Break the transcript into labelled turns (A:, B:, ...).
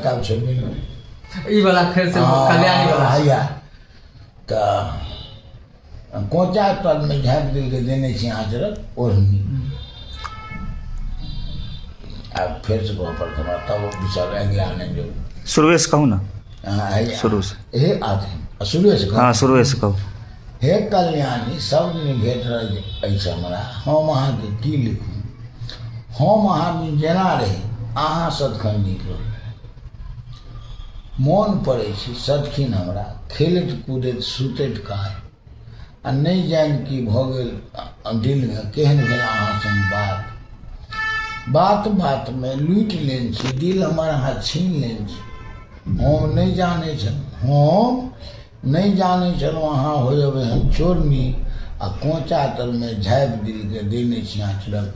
A: काम छे मिल
B: ई वाला फिर से कल्याणी वाला
A: या तो कोचा तल में झाँप दिल के देने छी आचरक ओढ़नी अब फिर से कहो पर तुम्हारा तब विचार अगला आने जो
C: शुरू से कहूँ ना शुरू से
A: हे आते शुरू से
C: हाँ शुरू से कहूँ
A: हे कल्याणी सब दिन भेट रहे ऐसा हमरा हम अहाँ के की लिखू हम अहाँ में जेना रही अहाँ सदखन नीक रही मोन पड़े छी सदखिन हमरा खेलैत कूदैत सुतैत काल आ नहीं जान की भऽ गेल दिल में केहन भेल अहाँ संग बात बात में लूटि लेन छी दिल हमर अहाँ छीन लेन छी हम नहीं जाने छलहुँ अहाँ हो जब हम चोरनी आ कोचा तर में झाँपि दिल के देने छी आँचरक